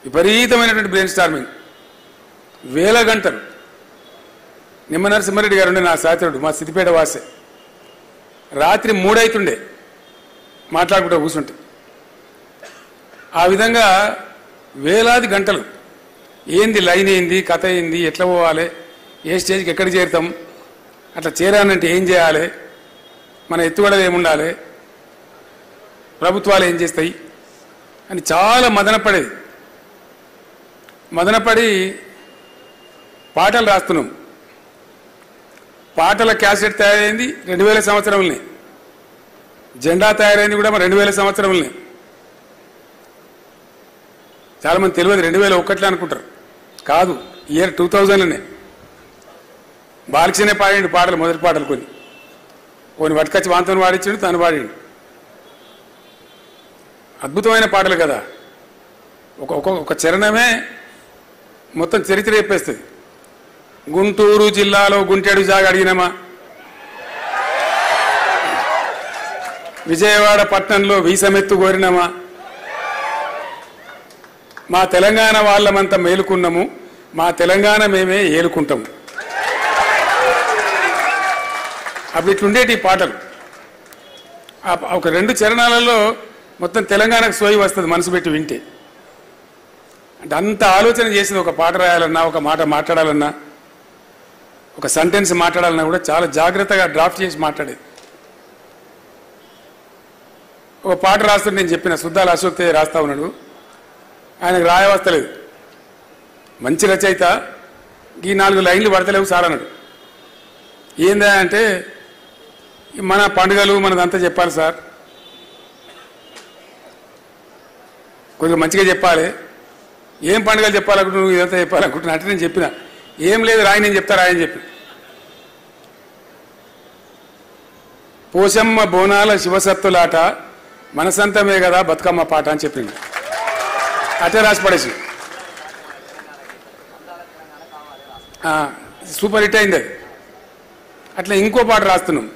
విపరీతమైనటువంటి brain storming, వేల గంటలు. నిమ్మ నరసింహారెడ్డి గారు ఉండే నా సహచరుడు, మా సిద్దిపేట వాసే. రాత్రి 3 అవుతుండే మాట్లాడుకుంటూ కూర్చుంటే. ఆ విధంగా వేలాది గంటలు. ఏంది లైన్, ఏంది కథ, ఏంది ఎట్లా పోవాలి, ఏ స్టేజ్కి ఎక్కడ చేరుతాం, అట్లా చేరానంటే ఏం చేయాలి, మన ఎత్తుగడలు ఏముండాలి, ప్రభుత్వాలు ఏం చేస్తాయి అని చాలా మదనపడేది. మదనపడి పాటలు రాస్తున్నాం. పాటల క్యాసెట్ తయారైంది 2000 సంవత్సరంలోనే. జెండా తయారైంది కూడా 2000 సంవత్సరంలోనే. చాలామంది తెలియదు 2001లో అనుకుంటారు. కాదు, ఇయర్ 2000లోనే. బాలకృష్ణనే పాడిండు పాటలు, మొదటి పాటలు కొన్ని పట్టుకొచ్చి వాంతో పాడించాడు, తను పాడిండు. అద్భుతమైన పాటలు కదా. ఒక చరణమే మొత్తం చరిత్ర చెప్పేస్తుంది. గుంటూరు జిల్లాలో గుంటేడు జాగా అడిగినామా, విజయవాడ పట్టణంలో వీసమెత్తు కోరినామా, మా తెలంగాణ వాళ్ళమంతా మేలుకున్నాము, మా తెలంగాణ మేమే ఏలుకుంటాము. అప్పుడు ఇట్లుండేటి పాటలు. ఒక 2 చరణాలలో మొత్తం తెలంగాణకు సోయి వస్తుంది మనసు పెట్టి వింటే. అంటే అంత ఆలోచన చేసింది. ఒక పాట రాయాలన్నా, ఒక మాట మాట్లాడాలన్నా, ఒక సెంటెన్స్ మాట్లాడాలన్నా కూడా చాలా జాగ్రత్తగా డ్రాఫ్ట్ చేసి మాట్లాడేది. ఒక పాట రాస్తుంటే నేను చెప్పిన, సుద్దాల అశోక్ తేజ రాస్తా ఉన్నాడు, ఆయనకు రాయవస్తలేదు. మంచి రచయిత, ఈ 4 లైన్లు పడతలేవు సార్ అన్నాడు. ఏందా అంటే, మన పండుగలు మనదంతా చెప్పాలి సార్, కొద్దిగా మంచిగా చెప్పాలి. ఏం పండుగలు చెప్పాలనుకుంటు, నువ్వు ఇదంతా చెప్పాలనుకుంటున్నా అంటే నేను చెప్పిన, ఏం లేదు రాయి, నేను చెప్తా రాయని చెప్పి. పోషమ్మ బోనాల శివసత్తులాట, మనసంతమే కదా బతుకమ్మ పాట అని చెప్పింది. అటే రాసి పడేసి సూపర్ హిట్ అయింది అది. అట్లా ఇంకో పాట రాస్తున్నాం,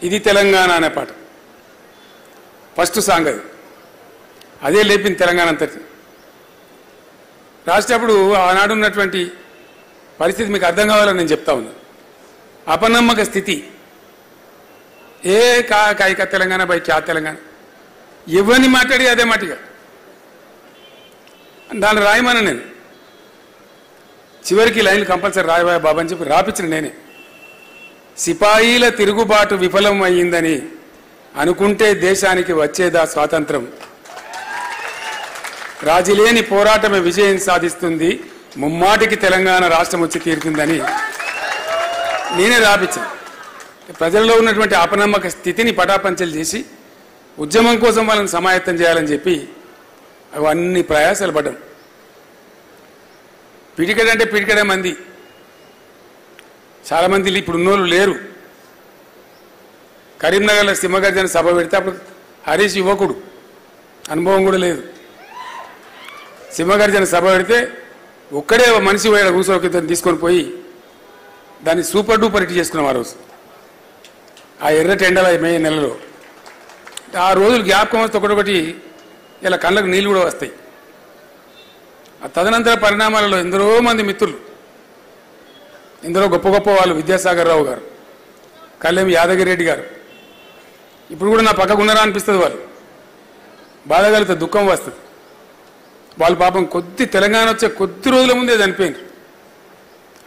ఇది తెలంగాణ అనే పాట. ఫస్ట్ సాంగ్ అది, అదే లేపింది తెలంగాణ అంతటి. రాసేటప్పుడు ఆనాడు ఉన్నటువంటి పరిస్థితి మీకు అర్థం కావాలని నేను చెప్తా ఉన్నా. అపనమ్మక స్థితి, ఏ కాయిక తెలంగాణ బై క్యా తెలంగాణ, ఎవరిని మాట్లాడి అదే మాటిగా దాన్ని రాయమని నేను చివరికి లైన్లు కంపల్సరీ రాయబాయ బాబా అని చెప్పి రాపించిన నేనే. సిపాయిల తిరుగుబాటు విఫలం అయ్యిందని అనుకుంటే దేశానికి వచ్చేదా స్వాతంత్రం, రాజీలేని పోరాటమే విజయం సాధిస్తుంది, ముమ్మాటికి తెలంగాణ రాష్ట్రం వచ్చి తీరుతుందని నేనే రాపించాను. ప్రజల్లో ఉన్నటువంటి అపనమ్మక స్థితిని పటాపంచలు చేసి ఉద్యమం కోసం వాళ్ళని సమాయత్తం చేయాలని చెప్పి అవన్నీ ప్రయాసాలు పడ్డాం. పిడికడంటే పిడికడే మంది, చాలామంది ఇప్పుడు ఉన్నోళ్ళు లేరు. కరీంనగర్లో సింహగర్జన సభ పెడితే అప్పుడు హరీష్ యువకుడు, అనుభవం కూడా లేదు. సింహగర్జన సభ పెడితే ఒక్కడే మనిషి పోయాడు, కూర్చోకిద్దరిని తీసుకొని పోయి దాన్ని సూపర్ డూపర్ హిట్ చేసుకున్నాం ఆ రోజు. ఆ ఎర్రటి ఎండల మే నెలలో ఆ రోజులు జ్ఞాపకం వస్తే ఒకటొకటి ఇలా కళ్ళకు నీళ్ళు కూడా వస్తాయి. ఆ తదనంతర పరిణామాలలో ఎందరో మంది మిత్రులు, ఎందరో గొప్ప గొప్ప వాళ్ళు, విద్యాసాగర్ రావు గారు, కళ్యాణ్ యాదగిరి రెడ్డి గారు, ఇప్పుడు కూడా నా పక్కకు ఉన్నారా అనిపిస్తుంది. వాళ్ళు బాధ కలుగుతుంది, దుఃఖం వస్తుంది. వాళ్ళు పాపం తెలంగాణ వచ్చే కొద్ది రోజుల ముందే చనిపోయింది.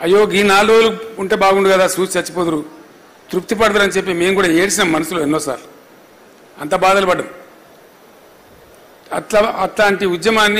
అయ్యో ఈ 4 రోజులు ఉంటే బాగుండు కదా, చూసి చచ్చిపోదురు, తృప్తి పడతారు అని చెప్పి మేము కూడా ఏడ్చినాం మనసులో ఎన్నోసార్లు. అంత బాధలు పడ్డాం. అట్లాంటి ఉద్యమాన్ని